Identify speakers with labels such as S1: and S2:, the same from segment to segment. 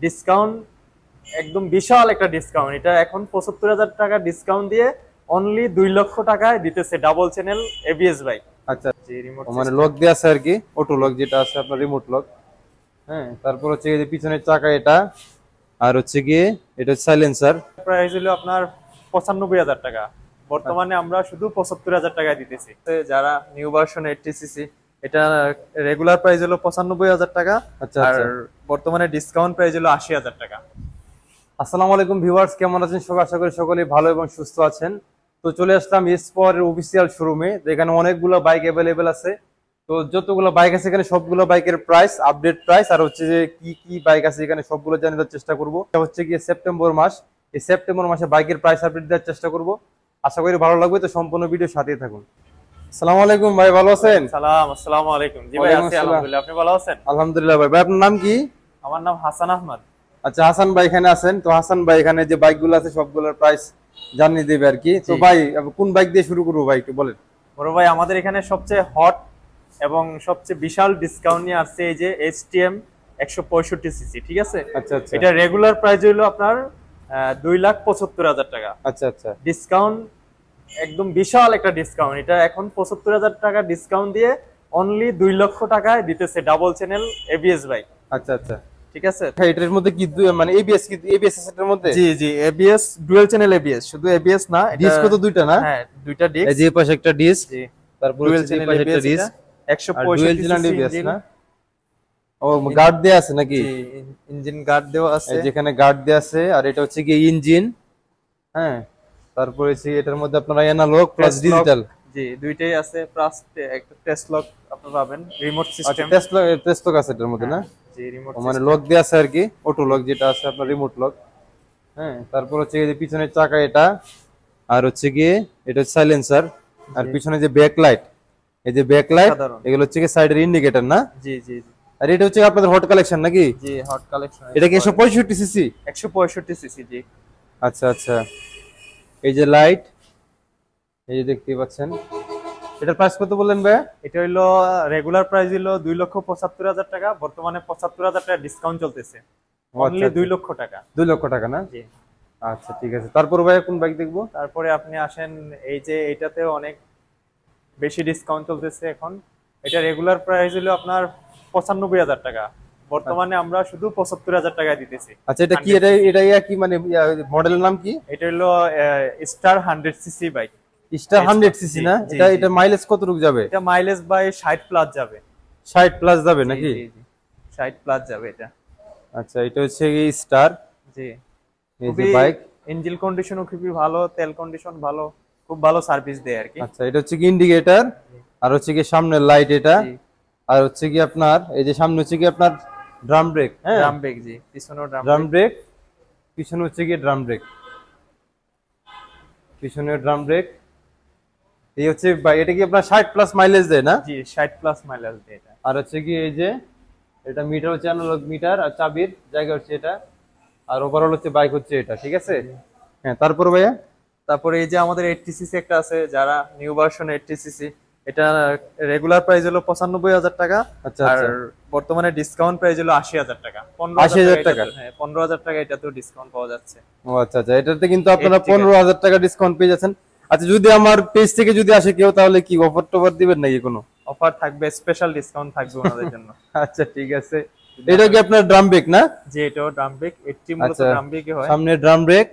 S1: Discount একদম বিশাল একটা discount. এটা এখন ৭৫,০০০ টাকা ডিসকাউন্ট দিয়ে অনলি ২ লক্ষ টাকায় দিতেছে ডাবল চ্যানেল এবিএস বাইক।
S2: আচ্ছা,
S1: জি, রিমোট
S2: মানে
S1: সিস্টেম।
S2: লক দেয়া আছে আর কি, অটো লক যেটা আছে আপনার রিমোট লক। হ্যাঁ, তারপর হচ্ছে এই যে পিছনের চাকা এটা, আর হচ্ছে গিয়ে এটা সাইলেন্সার।
S1: প্রাইস হলো আপনার ৯৫,০০০ টাকা, বর্তমানে আমরা শুধু ৭৫,০০০ টাকায় দিতেছি। যারা নিউ ভার্সন 80cc, এটা রেগুলার প্রাইস হলো ৯৫,০০০ টাকা।
S2: আচ্ছা
S1: আর
S2: আচ্ছা।
S1: বর্তমানে ডিসকাউন্ট প্রাইস হলো ৮০,০০০ টাকা।
S2: আসসালামু আলাইকুম ভিউয়ার্স, কেমন আছেন সবাই? আশা করি সকলেই ভালো এবং সুস্থ আছেন। তো চলে আসলাম এসপোর অফিসিয়াল শোরুমে, যেখানে অনেকগুলো বাইক অ্যাভেলেবেল আছে। তো যতগুলো বাইক আছে এখানে সবগুলো বাইকের প্রাইস, আপডেট প্রাইস, আর হচ্ছে যে কি কি বাইক আছে এখানে সবগুলো জানিয়ে দেওয়ার চেষ্টা করব। এটা হচ্ছে গিয়ে সেপ্টেম্বর মাস, এই সেপ্টেম্বর মাসে বাইকের প্রাইস আপডেট দেওয়ার চেষ্টা করব। আশা করি ভালো লাগবে, তো সম্পূর্ণ ভিডিও সাথেই থাকুন। আসসালামু আলাইকুম ভাই, ভালো আছেন?
S1: আসসালামু আলাইকুম। জি ভাই, আছি আলহামদুলিল্লাহ। আপনি ভালো আছেন?
S2: আলহামদুলিল্লাহ ভাই। ভাই আপনার নাম কি?
S1: আমার নাম হাসান আহমদ।
S2: আচ্ছা, হাসান ভাই এখানে আছেন। তো হাসান ভাই এখানে যে বাইকগুলো আছে সবগুলোর প্রাইস জানিয়ে দেবে আর কি। তো ভাই কোন বাইক দিয়ে শুরু করবো ভাই, একটু বলেন।
S1: বড় ভাই, আমাদের এখানে সবচেয়ে হট এবং সবচেয়ে বিশাল ডিসকাউন্ট নিয়ে আসছে এই যে এসটিএম ১৬৫সিসি। ঠিক আছে?
S2: আচ্ছা আচ্ছা।
S1: এটা রেগুলার প্রাইস হলো আপনার ২,৭৫,০০০ টাকা।
S2: আচ্ছা আচ্ছা।
S1: ডিসকাউন্ট একদম বিশাল একটা ডিসকাউন্ট। এটা এখন ৭৫,০০০ টাকা ডিসকাউন্ট দিয়ে অনলি ২ লক্ষ টাকায় দিতেছে ডাবল চ্যানেল এবিএস বাইক।
S2: আচ্ছা আচ্ছা।
S1: ঠিক আছে?
S2: হ্যাঁ, এটার মধ্যে কি মানে এবিএস, কি এবিএস আছে এটার মধ্যে?
S1: জি জি, এবিএস, ডুয়াল চ্যানেল এবিএস, শুধু এবিএস না,
S2: ডিস্ক তো দুইটা না?
S1: হ্যাঁ, দুইটা ডিস্ক।
S2: এই যে পাশে একটা ডিস্ক,
S1: জি,
S2: তারপর
S1: ডুয়াল
S2: হচ্ছে এই
S1: চ্যানেল
S2: পাশে একটা
S1: এবিএস,
S2: ডিস্ক,
S1: এটা
S2: আর ডুয়াল চ্যানেল
S1: ১৬৫সিসি
S2: এবিএস
S1: ইঞ্জিন।
S2: না? ও, গার্ড দেয়া আছে নাকি?
S1: জি, ইঞ্জিন গার্ড দেওয়া আছে।
S2: এই যেখানে গার্ড দেয়া আছে, আর এটা হচ্ছে কি ইঞ্জিন। হ্যাঁ, তারপরে হচ্ছে এটার মধ্যে আপনারা অ্যানালগ প্লাস ডিজিটাল।
S1: জি, দুইটাই আছে, প্লাস একটা টেস্ট লক আপনি পাবেন, রিমোট
S2: আচ্ছা,
S1: সিস্টেম।
S2: টেস্ট লক আছে এটার মধ্যে না?
S1: জি, রিমোট
S2: মানে লক দেয়া আছে আর কি, অটো লক যেটা আছে আপনার রিমোট লক। হ্যাঁ, তারপর হচ্ছে এই যে পিছনের চাকা এটা, আর হচ্ছে গিয়ে এটা সাইলেন্সার, আর পিছনে যে ব্যাক লাইট, এই যে ব্যাক লাইট,
S1: সাধারণ।
S2: এগুলো হচ্ছে কি সাইডের ইন্ডিকেটর না?
S1: জি জি জি
S2: আর এটা হচ্ছে আপনাদের হট কালেকশন নাকি?
S1: জি, হট কালেকশন।
S2: এটা কি 165 সিসি?
S1: ১৬৫সিসি। জি।
S2: আচ্ছা আচ্ছা। এই যে লাইট, এই যে দেখতে পাচ্ছেন। এটার প্রাইস কত বললেন ভাই?
S1: এটা হইলো রেগুলার প্রাইস হলো ২,৭৫,০০০ টাকা, বর্তমানে ৭৫,০০০ টাকা ডিসকাউন্ট চলতেছে, অনলি ২ লক্ষ টাকা।
S2: 2 লক্ষ টাকা না?
S1: জি।
S2: আচ্ছা ঠিক আছে। তারপর ভাই কোন বাইক দেখবো?
S1: তারপরে আপনি আসেন, এই যে এইটাতে অনেক বেশি ডিসকাউন্ট চলতেছে এখন। এটা রেগুলার প্রাইস হলো আপনার ৯৫,০০০ টাকা, বর্তমানে আমরা শুধু ৭৫,০০০ টাকায় দিতেছি।
S2: আচ্ছা, এটা কি, এটা এটা কি মানে মডেলের নাম কি?
S1: এটা হলো star 100cc bike.
S2: Star 100 CC না?
S1: জি,
S2: এটা
S1: জি।
S2: এটা মাইলেজ কতটুকু যাবে?
S1: এটা মাইলেজ বাই ৬০ প্লাস যাবে।
S2: 60 প্লাস যাবে নাকি?
S1: জি জি, ৬০ প্লাস যাবে এটা।
S2: আচ্ছা, এটা হচ্ছে এই স্টার,
S1: জি,
S2: এই যে
S1: খুবই
S2: বাইক।
S1: ইঞ্জিন কন্ডিশনও খুবই ভালো, তেল কন্ডিশন ভালো, খুব ভালো সার্ভিস দেয় আর কি।
S2: আচ্ছা, এটা হচ্ছে কি ইন্ডিকেটর, আর হচ্ছে কি সামনের লাইট এটা,
S1: জি।
S2: আর হচ্ছে কি আপনার এই যে সামনে হচ্ছে কি আপনার ড্রাম ব্রেক। হ্যাঁ,
S1: ড্রাম ব্রেক। জি, পিছনেও
S2: ড্রাম ব্রেক, পিছনে হচ্ছে কি ড্রাম ব্রেক, পিছনে ড্রাম ব্রেক। এই হচ্ছে এটা কি আপনার 60 প্লাস মাইলেজ দেয় না?
S1: জি, ৬০ প্লাস মাইলেজ দেয় এটা।
S2: আর হচ্ছে কি এই যে এটা মিটার হচ্ছে অ্যানালগ মিটার, আর চাবির জায়গা হচ্ছে এটা, আর ওভারঅল হচ্ছে বাইক হচ্ছে এটা। ঠিক আছে? হ্যাঁ, তারপর ভাইয়া
S1: তারপরে এই যে আমাদের 80cc একটা আছে, যারা নিউ ভার্সন 80cc, এটা রেগুলার প্রাইস হলো ৯৫,০০০ টাকা।
S2: আচ্ছা
S1: আর
S2: আচ্ছা।
S1: বর্তমানে ডিসকাউন্ট প্রাইস হলো ৮০,০০০ টাকা।
S2: ৮০,০০০ টাকা?
S1: হ্যাঁ, ১৫,০০০ টাকা এটাতেও ডিসকাউন্ট পাওয়া যাচ্ছে।
S2: ও আচ্ছা আচ্ছা, এটাতে কিন্তু আপনারা
S1: ঠিক আছে।
S2: 15,000 টাকা ডিসকাউন্ট পেয়ে যাচ্ছেন। আচ্ছা, যদি আমার পেজ থেকে যদি আসে কেউ, তাহলে কি অফার টফার দিবেন নাকি কোনো?
S1: অফার থাকবে, স্পেশাল ডিসকাউন্ট থাকবে ওনাদের জন্য।
S2: আচ্ছা ঠিক আছে। এটা কি আপনার ড্রাম ব্রেক না?
S1: যে এটাও ড্রাম ব্রেক, 80 মূলত
S2: আচ্ছা,
S1: ড্রাম ব্রেকই হয়।
S2: সামনে ড্রাম ব্রেক।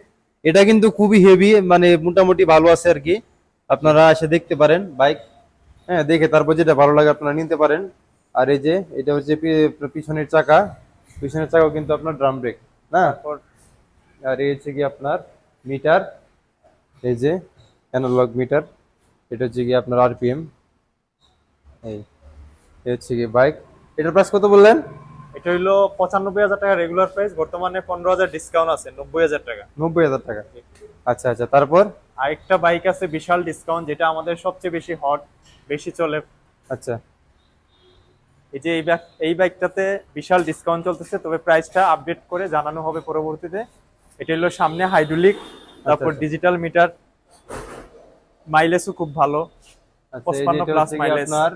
S2: এটা কিন্তু খুবই হেভি, মানে মোটামুটি ভালো আছে আর কি। আপনারা এসে দেখতে পারেন বাইক। হ্যাঁ, দেখে তারপর যেটা ভালো লাগে আপনারা নিতে পারেন। আর এই যে এটা হচ্ছে পিছনের চাকা, পিছনের চাকাও কিন্তু আপনার ড্রাম ব্রেক না?
S1: তারপর
S2: আর এই হচ্ছে কি আপনার মিটার, এই যে অ্যানালগ মিটার, এটা হচ্ছে কি আপনার আরপিএম। এই এই হচ্ছে কি বাইক। এটার প্রাইস কত বললেন?
S1: এটা হইলো ৯৫,০০০ টাকা রেগুলার প্রাইস, বর্তমানে ১৫,০০০ ডিসকাউন্ট আছে, ৯০,০০০ টাকা।
S2: 90,000 টাকা। আচ্ছা আচ্ছা, তারপর
S1: আরেকটা বাইক আছে বিশাল ডিসকাউন্ট, যেটা আমাদের সবচেয়ে বেশি হট, বেশি চলে।
S2: আচ্ছা
S1: এই যে এই বাইকটাতে বিশাল ডিসকাউন্ট চলতেছে, তবে প্রাইসটা আপডেট করে জানানো হবে পরবর্তীতে। এটা হলো সামনে হাইড্রোলিক, তারপর
S2: আচ্ছা।
S1: ডিজিটাল মিটার, মাইলেজও খুব ভালো,
S2: আচ্ছা, এই
S1: ৫৫
S2: যেটা
S1: প্লাস
S2: হচ্ছে কি
S1: মাইলেজ।
S2: আপনার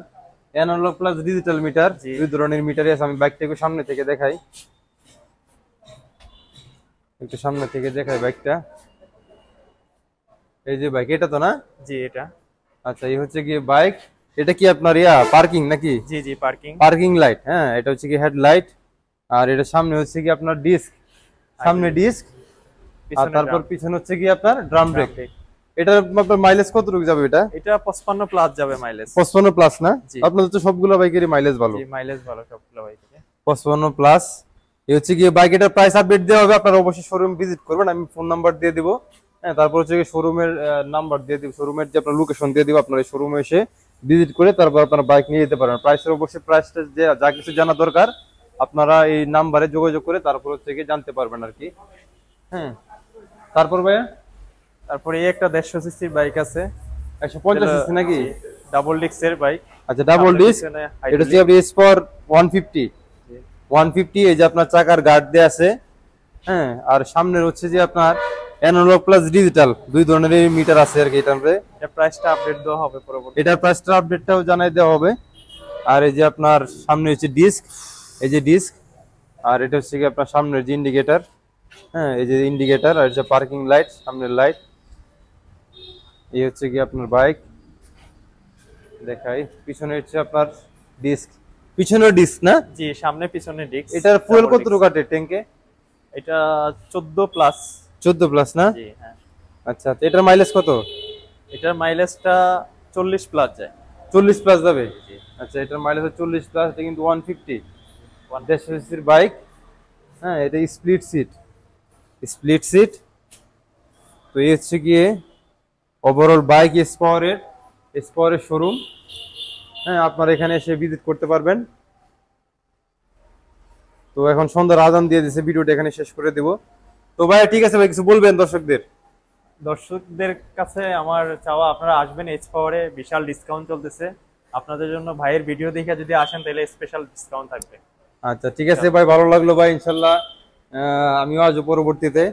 S2: অ্যানালগ প্লাস ডিজিটাল মিটার,
S1: জি।
S2: দুই ধরনের মিটারই আছে। আমি বাইকটাকে সামনে থেকে দেখাই। একটু সামনে থেকে দেখাই বাইকটা। এই যে বাইক, এটা তো না?
S1: জি এটা।
S2: আচ্ছা, এই হচ্ছে কি বাইক। এটা কি আপনার পার্কিং নাকি?
S1: জি জি পার্কিং।
S2: পার্কিং লাইট, হ্যাঁ, এটা হচ্ছে কি হেডলাইট। আর এটা সামনে হচ্ছে কি আপনার ডিস্ক, সামনে ডিস্ক। আর তারপর পিছনে হচ্ছে কি আপনার ড্রাম ব্রেক। এটা আপনার মাইলেজ কতটুকু যাবে এটা?
S1: এটা 55 প্লাস যাবে মাইলেজ।
S2: 55 প্লাস না? আপনাদের তো সবগুলো বাইকেরই মাইলেজ ভালো।
S1: জি মাইলেজ ভালো সবগুলো বাইকের।
S2: 55 প্লাস। এই হচ্ছে কি বাইক, এটার প্রাইস আপডেট দেওয়া হবে, আপনারা অবশ্যই শোরুম ভিজিট করবেন। আমি ফোন নাম্বার দিয়ে দিব, হ্যাঁ, তারপর হচ্ছে শোরুমের নাম্বার দিয়ে দিব, শোরুমের যে আপনার লোকেশন দিয়ে দিব, আপনারা শোরুমে এসে ভিজিট করে তারপর আপনারা বাইক নিয়ে যেতে পারেন। প্রাইসের অবশ্যই প্রাইসটা যে যা কিছু জানা দরকার আপনারা এই নাম্বারে যোগাযোগ করে তারপর হচ্ছে কি জানতে পারবেন আর কি। হ্যাঁ, তারপর ভাইয়া
S1: তারপরে এই একটা 150 সিসি বাইক আছে,
S2: 150 সিসি নাকি?
S1: ডাবল ডিস্কের বাইক।
S2: আচ্ছা, ডাবল ডিস্ক। এটা হচ্ছে আপনি স্পর 150। এই যে আপনার চাকার গার্ড দেয়া আছে, হ্যাঁ, আর সামনের হচ্ছে যে আপনার অ্যানালগ প্লাস ডিজিটাল দুই ধরনের মিটার আছে আর কি।
S1: এটার প্রাইসটা আপডেট দেওয়া হবে পরবর্তী।
S2: এটার প্রাইসটা আপডেটটাও জানাই দেওয়া হবে। আর এই যে আপনার সামনে হচ্ছে ডিস্ক, এই যে ডিস্ক। আর এটা হচ্ছে কি আপনার সামনের যে ইন্ডিকেটর, হ্যাঁ, এই যে ইন্ডিকেটর। আর যে পার্কিং লাইট, সামনের লাইট। এই হচ্ছে কি আপনার বাইক দেখাই। পিছনে হচ্ছে আপনার ডিস্ক, পিছনের ডিস্ক না?
S1: জি সামনে পিছনে ডিস্ক।
S2: এটার ফুয়েল কতটুকু কাটে ট্যাঙ্কে?
S1: এটা 14 প্লাস।
S2: 14 প্লাস না?
S1: জি হ্যাঁ।
S2: আচ্ছা, এটার মাইলেজ কত?
S1: এটার মাইলেজটা 40 প্লাস যায়।
S2: 40 প্লাস যাবে? আচ্ছা, এটার মাইলেজ 40 প্লাস। এটা কিন্তু 150 সিসির বাইক, হ্যাঁ। এটা স্প্লিট সিট। তো এই হচ্ছে গিয়ে ওভারঅল বাইক স্পাওয়ারের শোরুম, হ্যাঁ। আপনারা এখানে এসে ভিজিট করতে পারবেন। তো এখন সন্ধ্যার আজান দিয়ে দিয়েছে, ভিডিওটা এখানে শেষ করে দেব। তো ভাই ঠিক আছে ভাই, কিছু বলবেন
S1: দর্শকদের কাছে আমার চাওয়া, আপনারা আসবেন এজ পাওয়ারে, বিশাল ডিসকাউন্ট চলতেছে আপনাদের জন্য। ভাইয়ের ভিডিও দেখে যদি আসেন তাহলে স্পেশাল ডিসকাউন্ট থাকবে।
S2: আচ্ছা ঠিক আছে ভাই, ভালো লাগলো ভাই, ইনশাল্লাহ আমিও আসবো পরবর্তীতে।